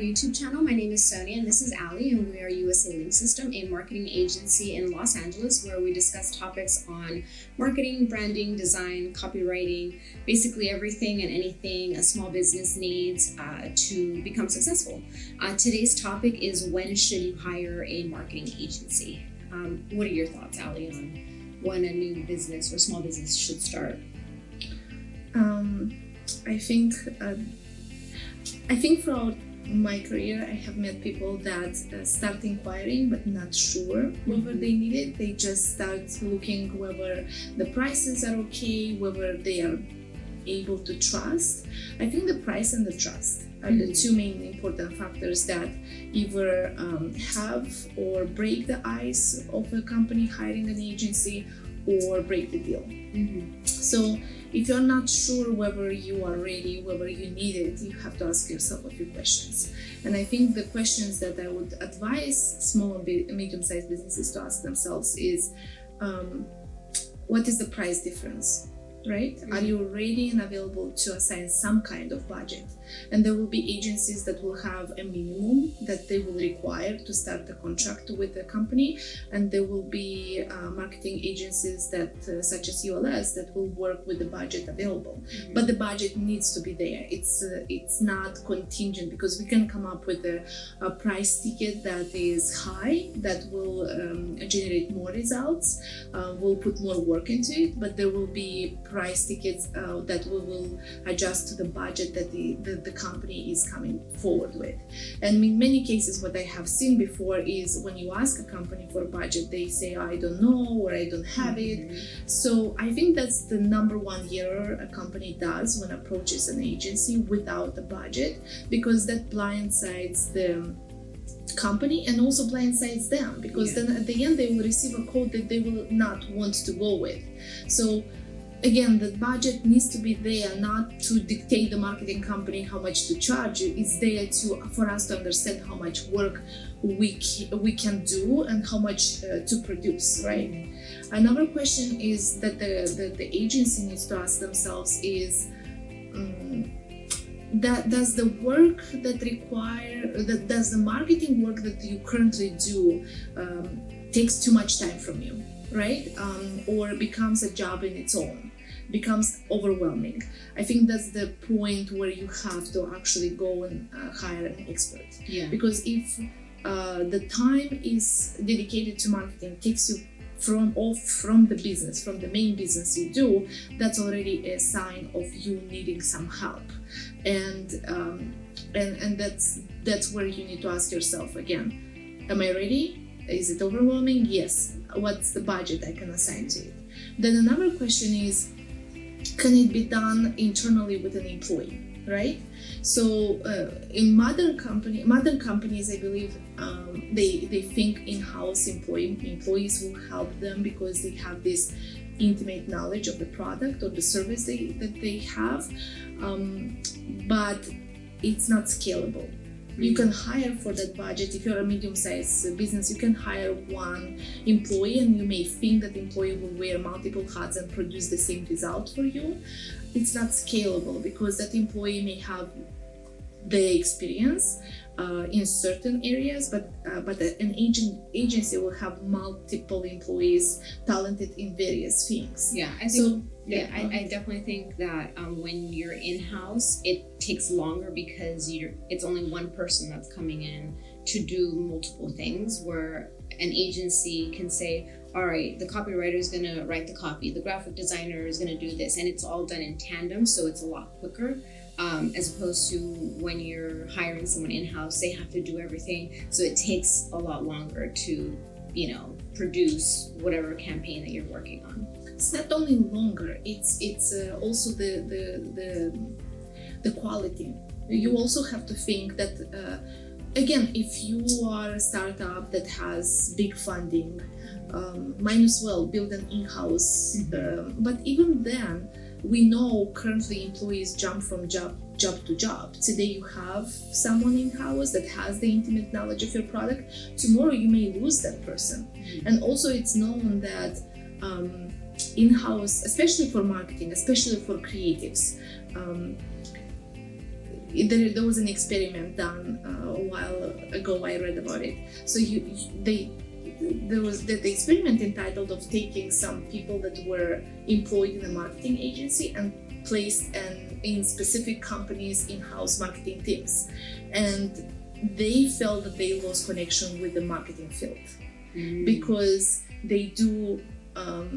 YouTube channel. My name is Sonia and this is Ali, and we are USA Link System, a marketing agency in Los Angeles where we discuss topics on marketing, branding, design, copywriting, basically everything and anything a small business needs to become successful. Today's topic is, when should you hire a marketing agency? What are your thoughts, Ali, on when a new business or small business should start? I think throughout my career, I have met people that start inquiring but not sure whether they need it. They just start looking whether the prices are okay, whether they are able to trust. I think the price and the trust are the two main important factors that either have or break the ice of a company hiring an agency or break the deal. So if you're not sure whether you are ready, whether you need it, you have to ask yourself a few questions. And I think the questions that I would advise small and medium-sized businesses to ask themselves is, what is the price difference, right? Are you ready and available to assign some kind of budget? And there will be agencies that will have a minimum that they will require to start a contract with a company, and there will be marketing agencies that, such as ULS, that will work with the budget available. But the budget needs to be there. It's not contingent, because we can come up with a price ticket that is high, that will generate more results, will put more work into it, but there will be price tickets that we will adjust to the budget that the company is coming forward with. And in many cases, what I have seen before is when you ask a company for a budget, they say, I don't know, or I don't have it. So I think that's the number one error a company does when approaches an agency without a budget, because that blindsides the company and also blindsides them, because then at the end they will receive a quote that they will not want to go with. So again, the budget needs to be there, not to dictate the marketing company how much to charge. It's there for us to understand how much work we can do and how much to produce, right? Another question is that the agency needs to ask themselves is, does the work does the marketing work that you currently do takes too much time from you, right? Or becomes a job in its own, becomes overwhelming. I think that's the point where you have to actually go and hire an expert. Because if the time is dedicated to marketing takes you from the business, from the main business you do, that's already a sign of you needing some help. And that's where you need to ask yourself again, am I ready? Is it overwhelming? Yes. What's the budget I can assign to it? Then another question is, can it be done internally with an employee, right? So in modern companies, I believe they think in-house employees will help them because they have this intimate knowledge of the product or the service that they have, but it's not scalable. You can hire for that budget. If you're a medium-sized business, you can hire one employee, and you may think that the employee will wear multiple hats and produce the same result for you. It's not scalable, because that employee may have the experience in certain areas, but an agency will have multiple employees talented in various things. I definitely think that when you're in-house, it takes longer because it's only one person that's coming in to do multiple things, where an agency can say, all right, the copywriter is going to write the copy, the graphic designer is going to do this, and it's all done in tandem, so it's a lot quicker. As opposed to when you're hiring someone in-house, they have to do everything, so it takes a lot longer to, produce whatever campaign that you're working on. It's not only longer; it's also the quality. You also have to think that again, if you are a startup that has big funding, might as well build an in-house. But even then, we know currently employees jump from job to job. Today you have someone in-house that has the intimate knowledge of your product. Tomorrow you may lose that person. And also it's known that in-house, especially for marketing, especially for creatives, there was an experiment done a while ago. I read about it. So there was the experiment entitled of taking some people that were employed in a marketing agency and placed in specific companies in-house marketing teams, and they felt that they lost connection with the marketing field because they do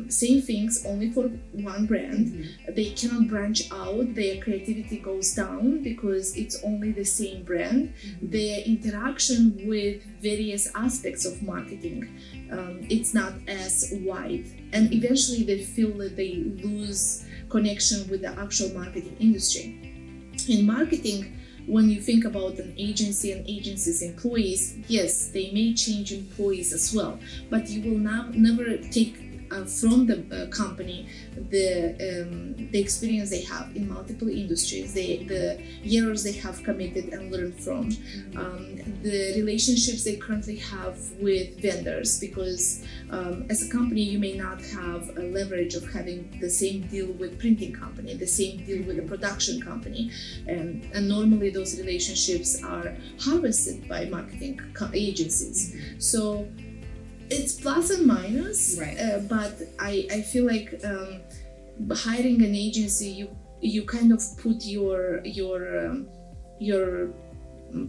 same things only for one brand. They cannot branch out. Their creativity goes down because it's only the same brand. Their interaction with various aspects of marketing, it's not as wide, and eventually they feel that they lose connection with the actual marketing industry. In marketing, when you think about an agency and agency's employees, yes, they may change employees as well, but you will never take from the company the experience they have in multiple industries, the years they have committed and learned from, the relationships they currently have with vendors, because as a company you may not have a leverage of having the same deal with printing company, the same deal with a production company, and normally those relationships are harvested by marketing agencies. So it's plus and minus, right. But I feel like hiring an agency, you kind of put your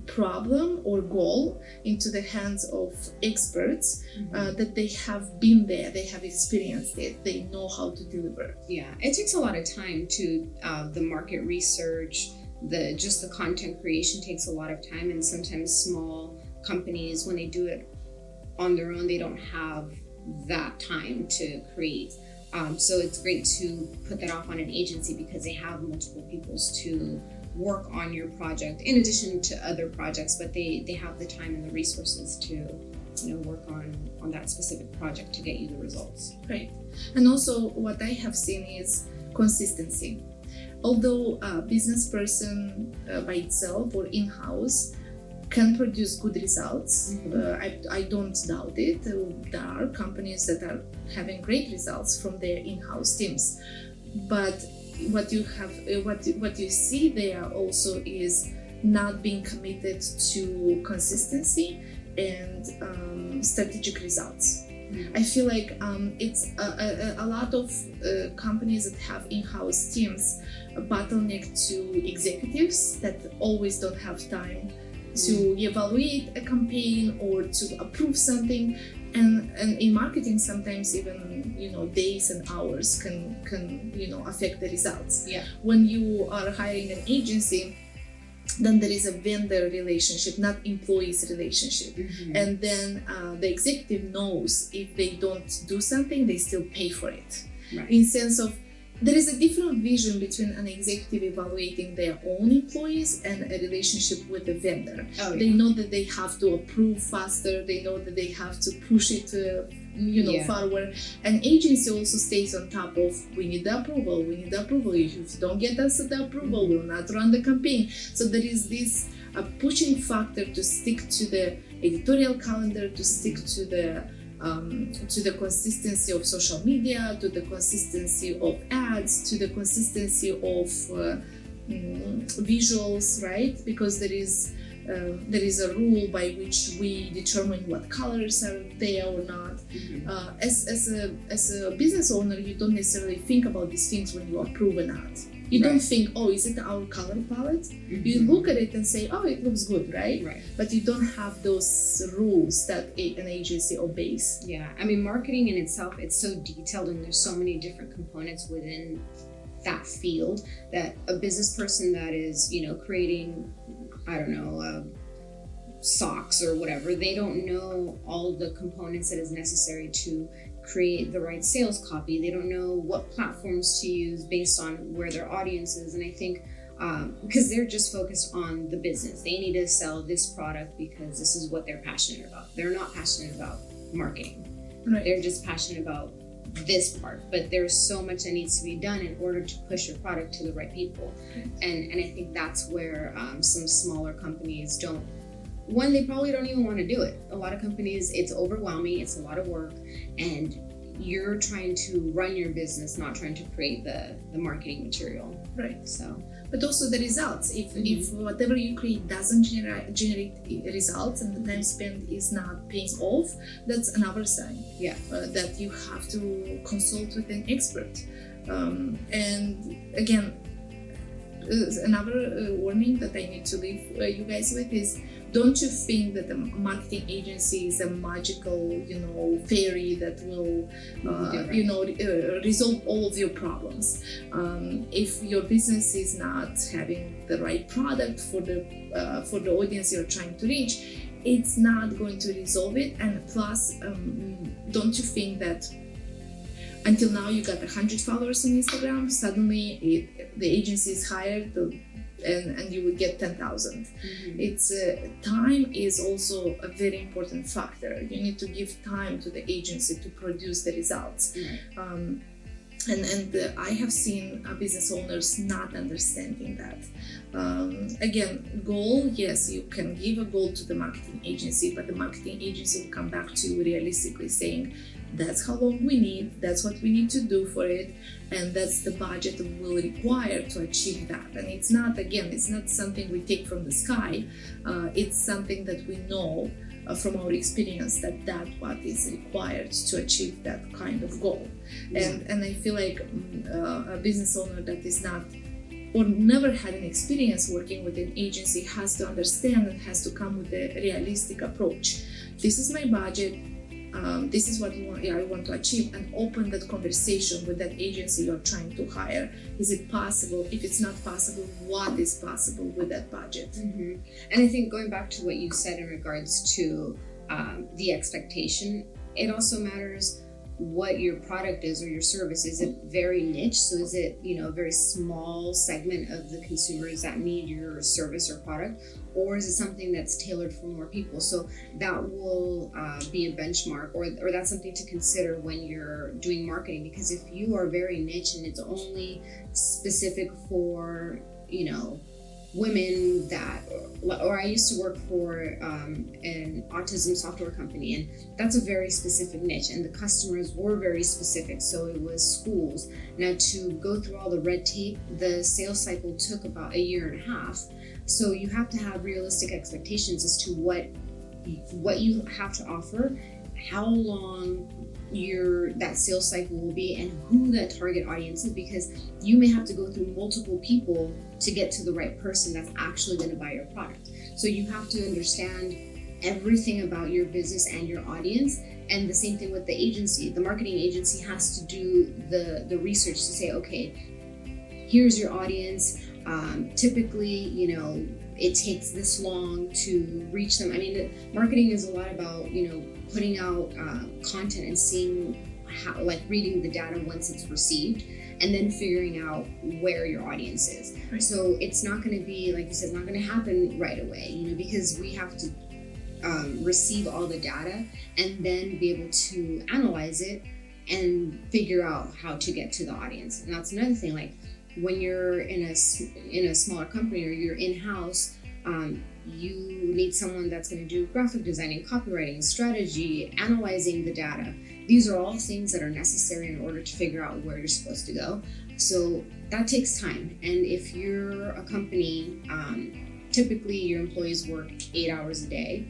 problem or goal into the hands of experts that they have been there, they have experienced it, they know how to deliver. Yeah, it takes a lot of time to the market research, just the content creation takes a lot of time, and sometimes small companies, when they do it on their own, they don't have that time to create. So it's great to put that off on an agency because they have multiple people to work on your project in addition to other projects, but they have the time and the resources to work on that specific project to get you the results. Right. And also what I have seen is consistency. Although a business person by itself or in-house can produce good results. I don't doubt it. There are companies that are having great results from their in-house teams, but what you see there also is not being committed to consistency and strategic results. I feel like it's a lot of companies that have in-house teams bottleneck to executives that always don't have time to evaluate a campaign or to approve something, and in marketing sometimes even days and hours can affect the results. When you are hiring an agency, then there is a vendor relationship, not employees relationship, and then the executive knows if they don't do something, they still pay for it. In sense of there is a different vision between an executive evaluating their own employees and a relationship with the vendor. They know that they have to approve faster. They know that they have to push it forward. An agency also stays on top of, we need the approval. If you don't get us the approval, we'll not run the campaign. So there is this pushing factor to stick to the editorial calendar, to stick to the consistency of social media, to the consistency of ads, to the consistency of visuals, right? Because there is a rule by which we determine what colors are there or not. As a business owner, you don't necessarily think about these things when you approve an ad. You don't think, is it our color palette? You look at it and say, it looks good, right? But you don't have those rules that an agency obeys. Yeah, I mean, marketing in itself, it's so detailed and there's so many different components within that field that a business person that is, creating, socks or whatever, they don't know all the components that is necessary to create the right sales copy. They don't know what platforms to use based on where their audience is. And I think because they're just focused on the business, they need to sell this product because this is what they're passionate about. They're not passionate about marketing. They're just passionate about this part, but there's so much that needs to be done in order to push your product to the right people. And I think that's where some smaller companies they probably don't even want to do it. A lot of companies, it's overwhelming, it's a lot of work, and you're trying to run your business, not trying to create the marketing material. Right. So, but also the results. If whatever you create doesn't generate results and the time spent is not paying off, that's another sign. Yeah. That you have to consult with an expert. And again, another warning that I need to leave you guys with is, don't you think that the marketing agency is a magical, fairy that will, resolve all of your problems. If your business is not having the right product for the audience you're trying to reach, it's not going to resolve it. And plus, don't you think that until now you got 100 followers on Instagram, suddenly the agency is hired and you would get 10,000. It's time is also a very important factor. You need to give time to the agency to produce the results. And I have seen business owners not understanding that. Again, goal, yes, you can give a goal to the marketing agency, but the marketing agency will come back to you realistically saying, that's how long we need, that's what we need to do for it, and that's the budget that we'll require to achieve that. And it's not something we take from the sky. It's something that we know from our experience that's what is required to achieve that kind of goal. And I feel like a business owner that is not or never had an experience working with an agency has to understand and has to come with a realistic approach. This is my budget. This is what I want to achieve, and open that conversation with that agency you're trying to hire. Is it possible? If it's not possible, what is possible with that budget? And I think going back to what you said in regards to the expectation, it also matters what your product is or your service. Is it very niche? So is it, a very small segment of the consumers that need your service or product? Or is it something that's tailored for more people? So that will be a benchmark, or that's something to consider when you're doing marketing. Because if you are very niche and it's only specific for, women that, or I used to work for an autism software company, and that's a very specific niche, and the customers were very specific. So it was schools. Now, to go through all the red tape, the sales cycle took about 1.5 years. So you have to have realistic expectations as to what you have to offer, how long that sales cycle will be, and who that target audience is, because you may have to go through multiple people to get to the right person that's actually going to buy your product. So you have to understand everything about your business and your audience. And the same thing with the agency. The marketing agency has to do the research to say, okay, here's your audience. Typically, it takes this long to reach them. I mean, marketing is a lot about, putting out content and seeing how, reading the data once it's received, and then figuring out where your audience is. Right. So it's not going to be, like you said, it's not going to happen right away, because we have to receive all the data and then be able to analyze it and figure out how to get to the audience. And that's another thing, when you're in a smaller company or you're in-house, you need someone that's going to do graphic designing, copywriting, strategy, analyzing the data. These are all things that are necessary in order to figure out where you're supposed to go. So that takes time. And if you're a company, typically your employees work 8 hours a day.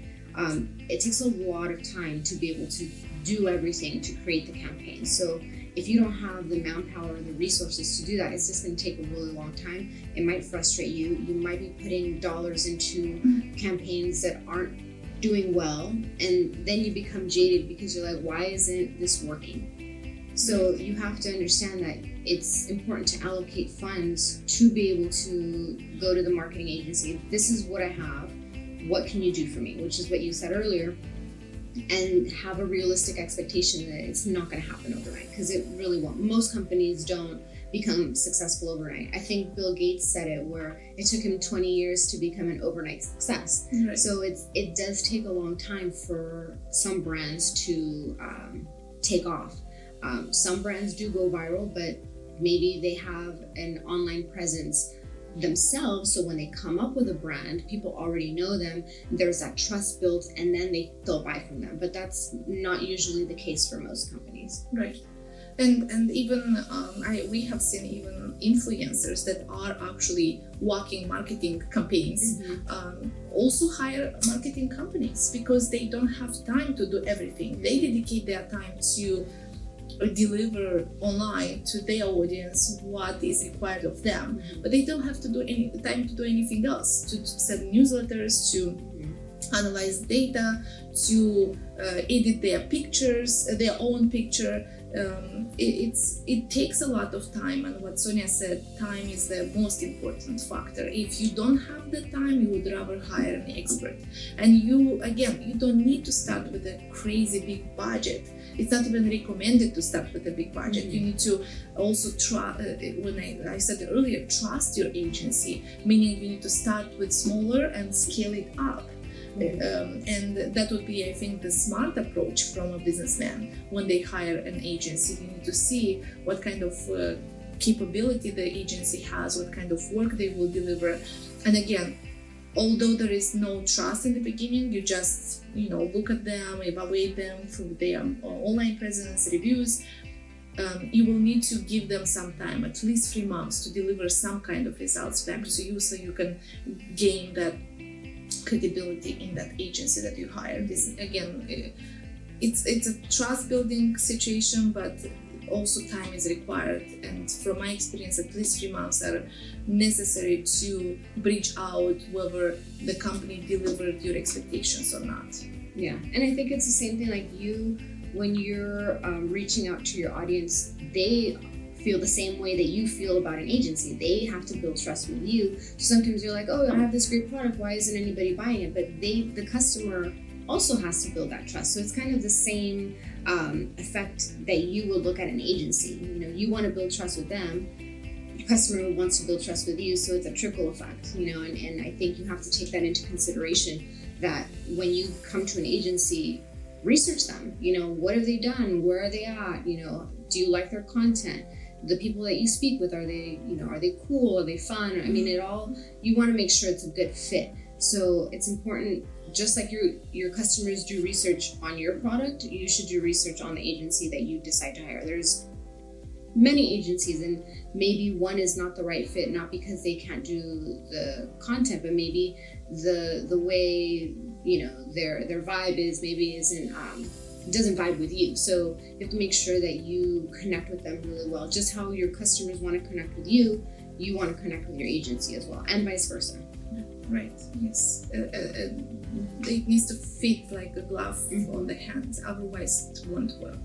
It takes a lot of time to be able to do everything to create the campaign. So if you don't have the manpower or the resources to do that, it's just going to take a really long time. It might frustrate you. You might be putting dollars into campaigns that aren't doing well, and then you become jaded because you're like, why isn't this working? So you have to understand that it's important to allocate funds to be able to go to the marketing agency. This is what I have. What can you do for me? Which is what you said earlier. And have a realistic expectation that it's not going to happen overnight, because it really won't. Most companies don't become successful overnight. I think Bill Gates said it, where it took him 20 years to become an overnight success. Right. So it does take a long time for some brands to take off. Some brands do go viral, but maybe they have an online presence themselves. So when they come up with a brand, people already know them. There's that trust built, and then they'll buy from them. But that's not usually the case for most companies. Right. And even we have seen even influencers that are actually walking marketing campaigns also hire marketing companies because they don't have time to do everything. They dedicate their time to deliver online to their audience what is required of them, but they don't have to do any time to do anything else, to send newsletters, to analyze data, to edit their pictures, their own picture. It takes a lot of time, and what Sonia said, time is the most important factor. If you don't have the time, you would rather hire an expert. And you don't need to start with a crazy big budget. It's not even recommended to start with a big budget. You need to also try, when I said earlier, trust your agency, meaning you need to start with smaller and scale it up. And that would be, I think, the smart approach from a businessman when they hire an agency. You need to see what kind of capability the agency has, what kind of work they will deliver. And again, although there is no trust in the beginning, you just look at them, evaluate them through their online presence, reviews. You will need to give them some time, at least 3 months, to deliver some kind of results back to you, so you can gain that credibility in that agency that you hired. This again, it's a trust building situation, but also time is required. And from my experience, at least 3 months are necessary to bridge out whether the company delivered your expectations or not. Yeah, and I think it's the same thing like when you're reaching out to your audience, they feel the same way that you feel about an agency. They have to build trust with you. So sometimes you're like, oh, I have this great product, why isn't anybody buying it? But the customer also has to build that trust. So it's kind of the same effect that you would look at an agency. You want to build trust with them. Your customer wants to build trust with you, so it's a trickle effect. And I think you have to take that into consideration, that when you come to an agency, research them. What have they done? Where are they at? Do you like their content? The people that you speak with, are they cool? Are they fun? You want to make sure it's a good fit. So it's important, just like your customers do research on your product, you should do research on the agency that you decide to hire. There's many agencies, and maybe one is not the right fit, not because they can't do the content, but maybe the way their vibe is maybe doesn't vibe with you. So you have to make sure that you connect with them really well. Just how your customers want to connect with you, you want to connect with your agency as well, and vice versa. Right. Yes. It needs to fit like a glove on the hand. Otherwise, it won't work.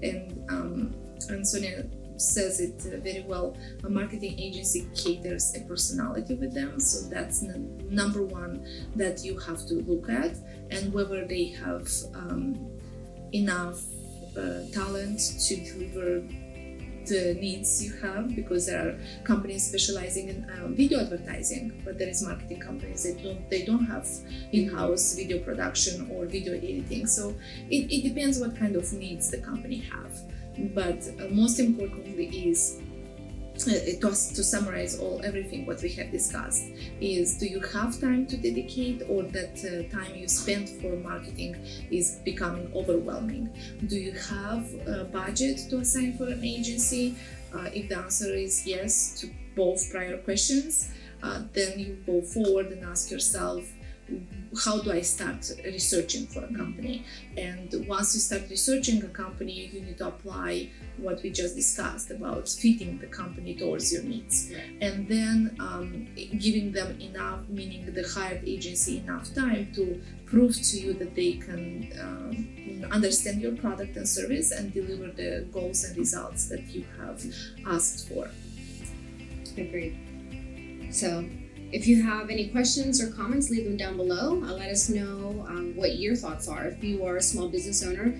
And Sonia says it very well. A marketing agency caters a personality with them, so that's number one that you have to look at, and whether they have enough talent to deliver the needs you have, because there are companies specializing in video advertising, but there is marketing companies that they don't have in-house video production or video editing. So it depends what kind of needs the company have. But most importantly is to summarize everything what we have discussed is, do you have time to dedicate, or that time you spend for marketing is becoming overwhelming? Do you have a budget to assign for an agency? If the answer is yes to both prior questions, then you go forward and ask yourself, how do I start researching for a company? And once you start researching a company, you need to apply what we just discussed about fitting the company towards your needs. Right. And then giving them enough, meaning the hired agency enough time to prove to you that they can understand your product and service and deliver the goals and results that you have asked for. Agreed. So if you have any questions or comments, leave them down below. Let us know what your thoughts are. If you are a small business owner,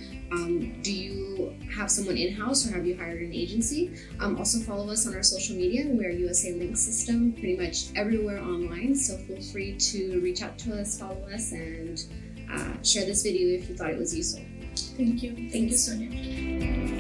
do you have someone in-house, or have you hired an agency? Also follow us on our social media. We're USA Link System pretty much everywhere online, so feel free to reach out to us, follow us, and share this video if you thought it was useful. Thank you. Thank you, Sonia.